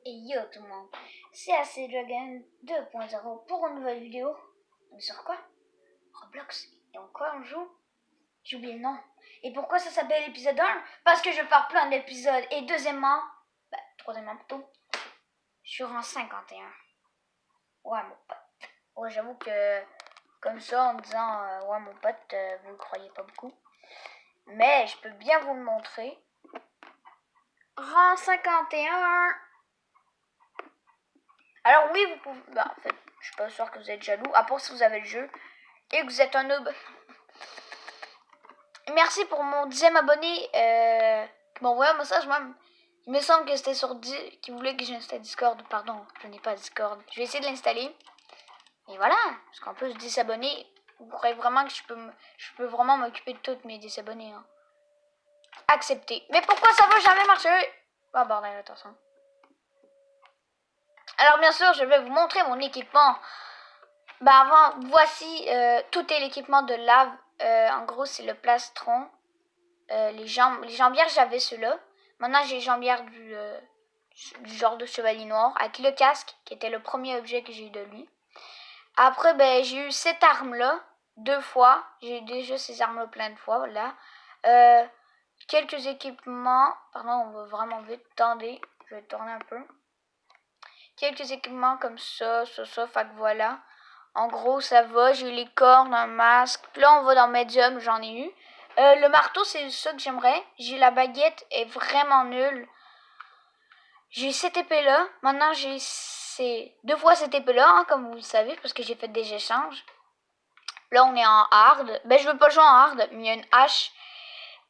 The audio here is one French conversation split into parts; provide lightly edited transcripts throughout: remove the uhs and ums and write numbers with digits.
Et yo tout le monde, c'est AC Dragon 2.0 pour une nouvelle vidéo. Mais sur quoi? Roblox. Et en quoi on joue? J'ai oublié le nom. Et pourquoi ça s'appelle épisode 1? Parce que je vais faire plein d'épisodes. Et deuxièmement, troisièmement plutôt, je suis en 51. Ouais mon pote. Ouais j'avoue que comme ça en disant ouais mon pote, vous le croyez pas beaucoup. Mais je peux bien vous le montrer. Rang 51. Alors oui, vous pouvez... en fait, je suis pas sûre que vous êtes jaloux, à part si vous avez le jeu et que vous êtes un noob. Merci pour mon 10e abonné qui m'a envoyé un message même. Il me semble que c'était sur 10 qui voulait que j'installe Discord. Pardon, je n'ai pas Discord. Je vais essayer de l'installer. Et voilà, parce qu'en plus 10 abonnés, vous croyez vraiment que je peux vraiment m'occuper de toutes mes 10 abonnés. Hein. Accepté. Mais pourquoi ça va jamais marcher? Oh bordel, attention. Alors bien sûr, je vais vous montrer mon équipement. Avant, voici tout est l'équipement de lave. En gros, c'est le plastron. Les jambières, j'avais ceux-là. Maintenant, j'ai les jambières du genre de chevalier noir avec le casque, qui était le premier objet que j'ai eu de lui. Après, j'ai eu cette arme-là 2 fois. J'ai eu déjà ces armes-là plein de fois, là. Quelques équipements. Pardon, on va vraiment vite. Attendez, je vais tourner un peu. Quelques équipements comme ça, fait que voilà. En gros, ça va. J'ai eu les cornes, un masque. Là, on va dans Medium, j'en ai eu. Le marteau, c'est ça que j'aimerais. J'ai la baguette, est vraiment nulle. J'ai cette épée-là. Maintenant, j'ai 2 fois cette épée-là, hein, comme vous le savez, parce que j'ai fait des échanges. Là, on est en hard. Je veux pas jouer en hard, mais il y a une hache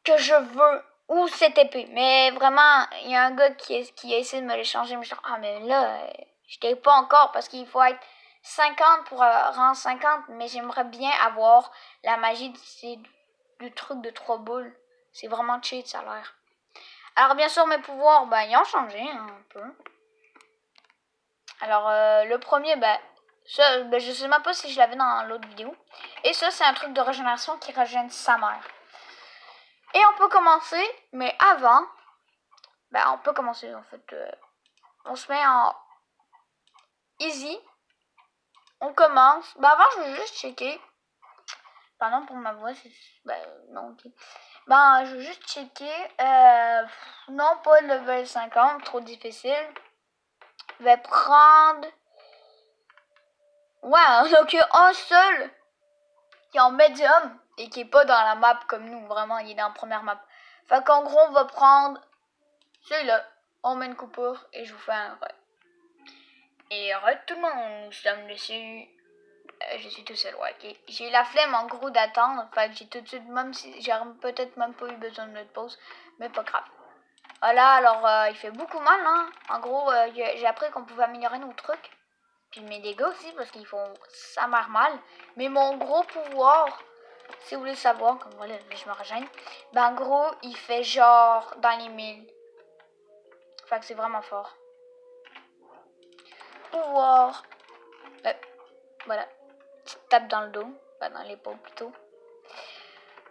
que je veux. Ou cette épée. Mais vraiment, il y a un gars qui a essayé de me l'échanger. Mais je dis, mais là, je t'ai pas encore parce qu'il faut être 50 pour rang 50. Mais j'aimerais bien avoir la magie du truc de 3 boules. C'est vraiment cheat, ça a l'air. Alors, bien sûr, mes pouvoirs, ils ont changé un peu. Alors, le premier, ça, je sais même pas si je l'avais dans l'autre vidéo. Et ça, c'est un truc de régénération qui régène sa mère. Et on peut commencer, mais avant, on peut commencer en fait. On se met en easy. On commence. Avant, je veux juste checker. Pardon pour ma voix, non, ok. Je veux juste checker. Non, pas level 50, trop difficile. Je vais prendre. Ouais, donc un seul qui est en medium et qui est pas dans la map comme nous. Vraiment, il est dans la première map. Fait qu'en gros, on va prendre celui-là. On met une coupure et je vous fais un re. Et re tout le monde, nous sommes dessus. Je suis tout seul, ouais, ok. J'ai eu la flemme en gros d'attendre. Fait que j'ai tout de suite, même si j'ai peut-être même pas eu besoin de notre pause. Mais pas grave. Voilà, alors il fait beaucoup mal, hein. En gros, j'ai appris qu'on pouvait améliorer nos trucs. Puis mes dégâts aussi, parce qu'ils font ça marre mal. Mais mon gros pouvoir, si vous voulez savoir, comme voilà, je me régène. En gros, il fait genre dans les 1000. Fait que c'est vraiment fort. Pouvoir. Voilà. Petite tape dans le dos. Dans l'épaule plutôt.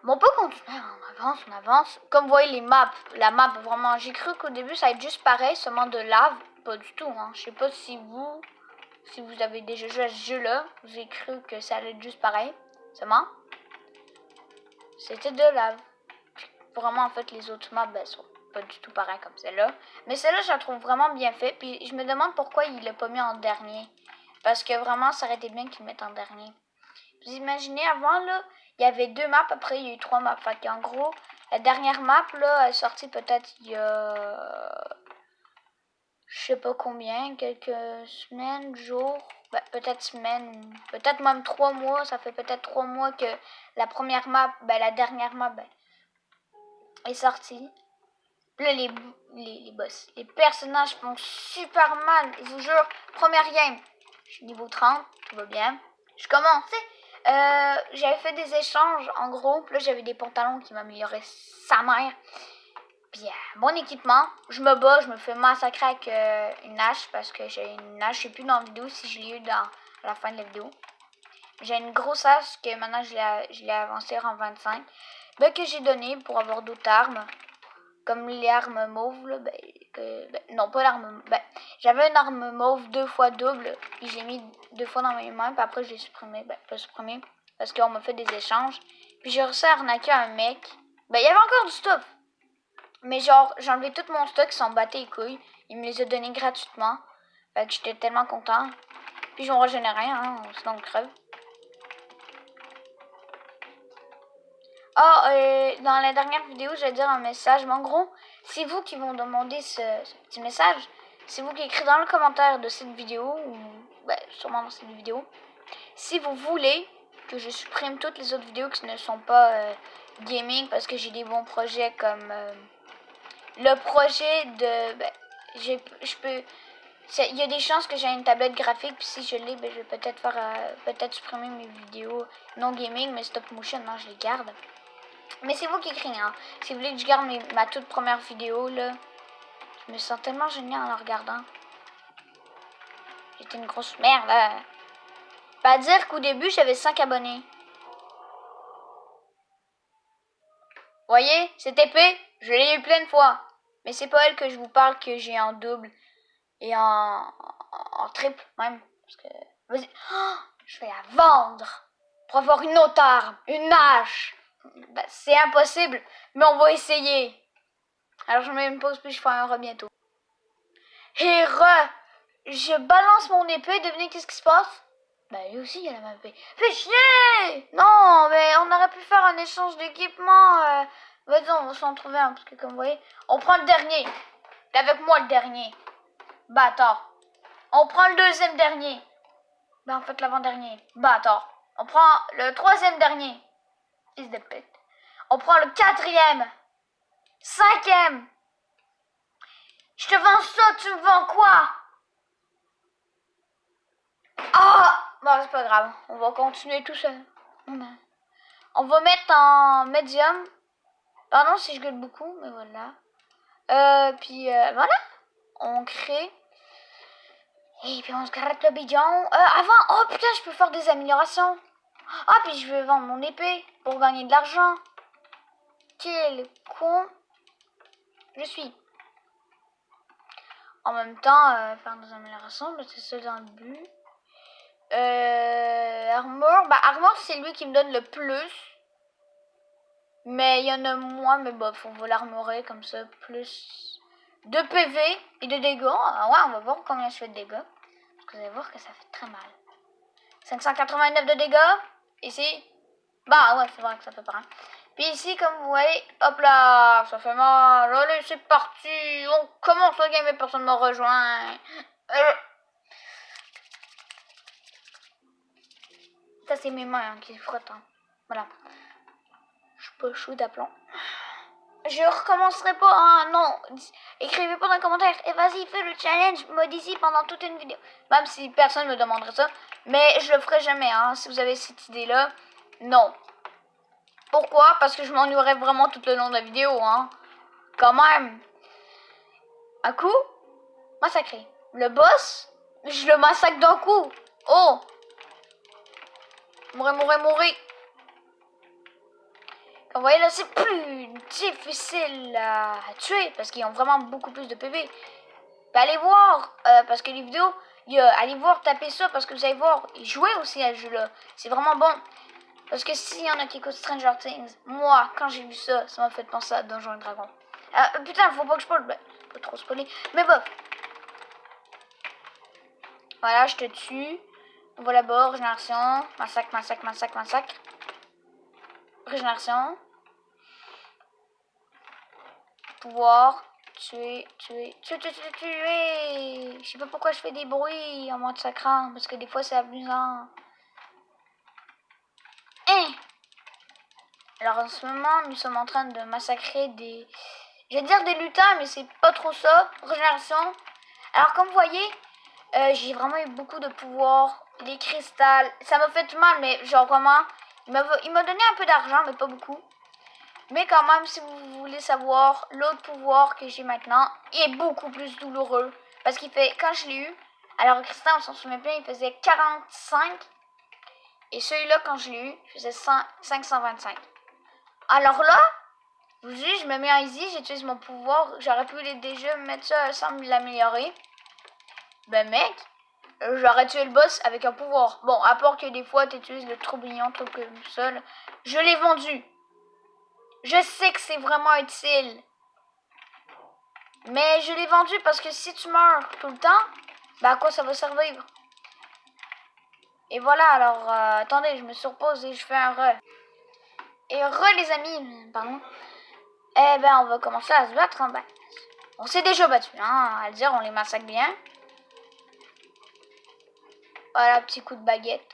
Bon, on peut continuer. On avance. Comme vous voyez la map vraiment. J'ai cru qu'au début ça allait être juste pareil, seulement de lave. Pas du tout. Hein. Je sais pas si vous avez déjà joué à ce jeu-là, vous avez cru que ça allait être juste pareil. Seulement, c'était de lave. Vraiment, en fait, les autres maps sont pas du tout pareils comme celle-là. Mais celle-là, je la trouve vraiment bien faite. Puis je me demande pourquoi il l'a pas mis en dernier. Parce que vraiment, ça aurait été bien qu'il le mette en dernier. Vous imaginez, avant, là, il y avait 2 maps, après il y a eu 3 maps. Fait qu'en gros, la dernière map, là, est sortie peut-être il y a... je sais pas combien, quelques semaines, jours, peut-être semaines, peut-être même 3 mois. Ça fait peut-être 3 mois que la première map, la dernière map, est sortie. Là, les boss, les personnages font super mal, je vous jure. Première game, je suis niveau 30, tout va bien. Je commence, j'avais fait des échanges en gros. Là, j'avais des pantalons qui m'amélioraient sa mère. Puis, mon équipement, je me bats, je me fais massacrer avec une hache. Parce que j'ai une hache, je sais plus dans la vidéo si je l'ai eu à la fin de la vidéo. J'ai une grosse hache que maintenant je l'ai avancée en 25. Que j'ai donné pour avoir d'autres armes. Comme les armes mauves, là, non, pas l'arme. J'avais une arme mauve 2 fois double. Puis je l'ai mis 2 fois dans mes mains. Puis après, je l'ai supprimé. Pas supprimé. Parce qu'on m'a fait des échanges. Puis j'ai réussi à arnaquer un mec. Il y avait encore du stuff. Mais genre, j'ai enlevé tout mon stock, ils s'en battaient les couilles. Il me les a donnés gratuitement. Fait que j'étais tellement content. Puis j'en régénère rien, hein, sinon on crève. Dans la dernière vidéo, je vais dire un message. Mais en gros, c'est vous qui vont demander ce petit message. C'est vous qui écrivez dans le commentaire de cette vidéo. Ou sûrement dans cette vidéo. Si vous voulez que je supprime toutes les autres vidéos qui ne sont pas gaming. Parce que j'ai des bons projets comme... le projet de... il y a des chances que j'ai une tablette graphique, puis si je l'ai, je vais peut-être peut-être supprimer mes vidéos non gaming, mais stop motion, non, je les garde. Mais c'est vous qui écrivez, hein. Si vous voulez que je garde ma toute première vidéo, là, je me sens tellement génial en la regardant. J'étais une grosse merde, là. Pas dire qu'au début, j'avais 5 abonnés. Voyez, cette épée, je l'ai eu plein de fois. Mais c'est pas elle que je vous parle que j'ai en double. Et en triple, même. Parce que... Vas-y. Oh, je vais la vendre. Pour avoir une autre arme. Une hache. C'est impossible. Mais on va essayer. Alors je mets une pause, puis je ferai un re bientôt. Et je balance mon épée. Devinez qu'est-ce qui se passe? Lui aussi, il y a la même épée. Fais chier! Non, mais on aurait pu faire un échange d'équipement. Vas-y, on va s'en trouver un. Parce que comme vous voyez, on prend le dernier. T'es avec moi le dernier. Bâtard. On prend le deuxième dernier. En fait, l'avant-dernier. Bâtard. On prend le troisième dernier. Fils de pute. On prend le quatrième. Cinquième. Je te vends ça, tu me vends quoi? Bon, c'est pas grave. On va continuer tout seul. On va mettre en médium. Pardon si je gueule beaucoup, mais voilà. Puis voilà. On crée. Et puis on se gratte le bidon. Avant, oh putain, je peux faire des améliorations. Puis je vais vendre mon épée pour gagner de l'argent. Quel con je suis. En même temps, faire des améliorations, c'est ça dans le but. Armor, Armor c'est lui qui me donne le plus. Mais il y en a moins, mais bof, on va l'armorer comme ça, plus de PV et de dégâts. On va voir combien je fais de dégâts. Parce que vous allez voir que ça fait très mal. 589 de dégâts. Ici. Ouais, c'est vrai que ça fait pas rien. Puis ici, comme vous voyez, hop là, ça fait mal. Allez, c'est parti. On commence le game et personne ne me rejoint. Ça, c'est mes mains qui frottent. Voilà. Je suis pas chaud d'aplomb. Je recommencerai pas, non. Écrivez pas dans les commentaires. Et vas-y, fais le challenge modifie pendant toute une vidéo. Même si personne me demanderait ça. Mais je le ferai jamais, si vous avez cette idée-là. Non. Pourquoi? Parce que je m'ennuierai vraiment tout le long de la vidéo, Quand même. Un coup, massacré. Le boss, je le massacre d'un coup. Oh. Mourir. Comme vous voyez là, c'est plus difficile à tuer parce qu'ils ont vraiment beaucoup plus de PV. Allez voir, parce que les vidéos, allez voir, tapez ça parce que vous allez voir, jouer aussi à ce jeu-là. C'est vraiment bon. Parce que s'il y en a qui écoutent Stranger Things, moi, quand j'ai vu ça, ça m'a fait penser à Donjons et Dragons. Putain, faut pas que je spoil, pas trop spoiler. Mais bon. Voilà, je te tue. On va là-bas, régénération. Massacre. Régénération. Pouvoir. Tuer. Je sais pas pourquoi je fais des bruits en mode sacrant. Parce que des fois c'est amusant. Alors en ce moment, nous sommes en train de massacrer des... Je vais dire des lutins, mais c'est pas trop ça. Régénération. Alors comme vous voyez, j'ai vraiment eu beaucoup de pouvoir. Les cristals. Ça m'a fait mal, mais genre vraiment... Il m'a donné un peu d'argent, mais pas beaucoup. Mais quand même, si vous voulez savoir, l'autre pouvoir que j'ai maintenant est beaucoup plus douloureux. Parce qu'il fait... Quand je l'ai eu, alors le cristal, on s'en souvient bien, il faisait 45. Et celui-là, quand je l'ai eu, il faisait 525. Alors là, Je vous dis, je me mets en easy, j'utilise mon pouvoir. J'aurais pu déjà mettre ça sans l'améliorer. Ben mec, j'aurais tué le boss avec un pouvoir. Bon, à part que des fois tu utilises le tourbillon, truc comme ça. Là. Je l'ai vendu. Je sais que c'est vraiment utile. Mais je l'ai vendu parce que si tu meurs tout le temps, ben à quoi ça va servir? Et voilà, alors attendez, je me surpose et je fais un re. Et re les amis, pardon. Eh ben on va commencer à se battre. Hein. Ben, on s'est déjà battu, hein, à le dire, on les massacre bien. Voilà, petit coup de baguette.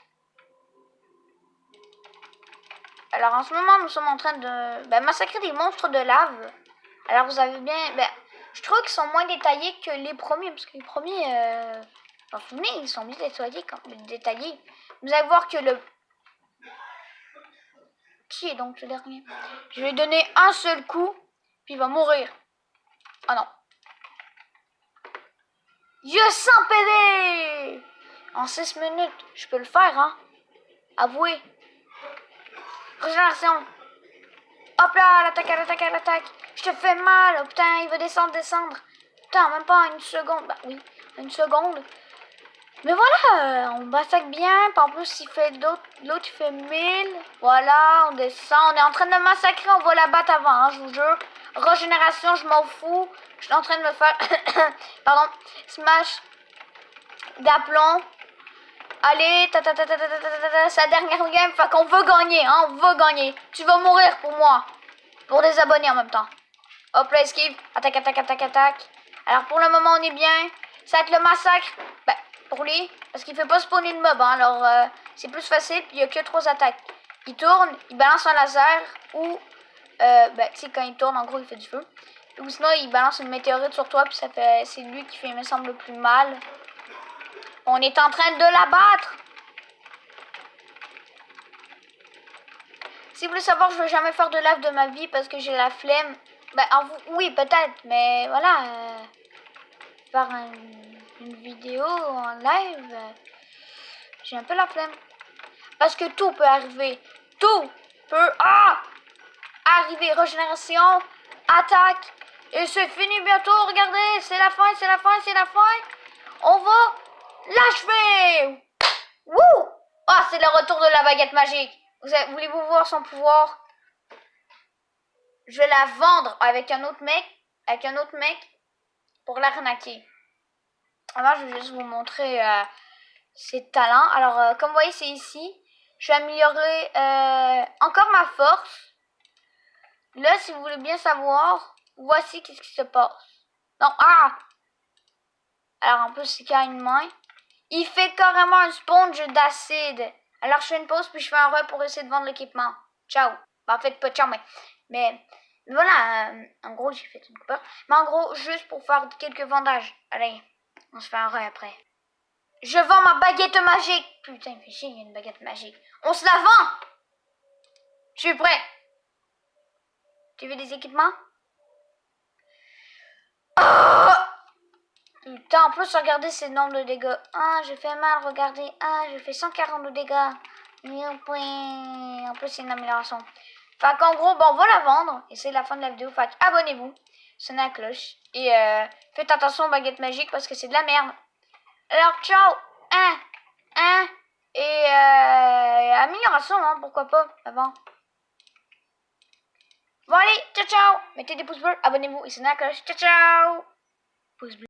Alors en ce moment, nous sommes en train de massacrer des monstres de lave. Alors vous avez bien... je trouve qu'ils sont moins détaillés que les premiers, parce que les premiers, vous vous souvenez, ils sont bien détaillés. Vous allez voir que le... Qui est donc le dernier? Je vais donner un seul coup, puis il va mourir. Oh non. Dieu sans PD! En 6 minutes, je peux le faire, hein? Avouez. Régénération. Hop là, l'attaque. Je te fais mal. Oh, putain, il veut descendre. Putain, même pas une seconde. Bah oui, une seconde. Mais voilà, on massacre bien. Puis en plus, il fait l'autre il fait 1000. Voilà, on descend. On est en train de le massacrer. On va la battre avant, hein, je vous jure. Régénération, je m'en fous. Je suis en train de me faire... Pardon. Smash d'aplomb. Allez, c'est la dernière game. Fait qu'on veut gagner, hein. On veut gagner. Tu vas mourir pour moi. Pour des abonnés en même temps. Hop là, esquive. Attaque. Alors pour le moment, on est bien. Ça va être le massacre. Ben, pour lui. Parce qu'il fait pas spawner de mob. Hein, alors c'est plus facile. Puis il y a que 3 attaques. Il tourne, il balance un laser. Ou, tu sais, quand il tourne, en gros, il fait du feu. Ou sinon, il balance une météorite sur toi. Puis ça fait, c'est lui qui fait, il me semble, le plus mal. On est en train de l'abattre. Si vous voulez savoir, je ne vais jamais faire de live de ma vie parce que j'ai la flemme. Oui, peut-être, mais voilà. Faire une vidéo en live, j'ai un peu la flemme. Parce que tout peut arriver. Tout peut arriver. Régénération, attaque. Et c'est fini bientôt, regardez. C'est la fin. On va l'achever. Wouh! Ah, c'est le retour de la baguette magique. Voulez-vous voir son pouvoir? Je vais la vendre avec un autre mec pour l'arnaquer. Alors, je vais juste vous montrer ses talents. Alors, comme vous voyez, c'est ici. Je vais améliorer encore ma force. Là, si vous voulez bien savoir, voici qu'est-ce qui se passe. Non, alors, en plus, c'est carrément... Il fait carrément un sponge d'acide. Alors, je fais une pause, puis je fais un re pour essayer de vendre l'équipement. Ciao. En fait, pas ciao, mais voilà, en gros, j'ai fait une coupure. Mais en gros, juste pour faire quelques vendages. Allez, on se fait un re après. Je vends ma baguette magique. Putain, il fait chier, il y a une baguette magique. On se la vend. Je suis prêt. Tu veux des équipements? Oh! Putain, en plus, regardez ces nombres de dégâts. J'ai fait mal, regardez. J'ai fait 140 de dégâts. En plus, c'est une amélioration. Fait qu'en gros, on va la vendre. Et c'est la fin de la vidéo. Fait abonnez-vous. Sonnez la cloche. Et faites attention aux baguettes magiques parce que c'est de la merde. Alors, ciao. Et amélioration, hein, pourquoi pas, avant. Bon, allez, ciao. Mettez des pouces bleus, abonnez-vous et sonnez la cloche. Ciao. Pouce bleu.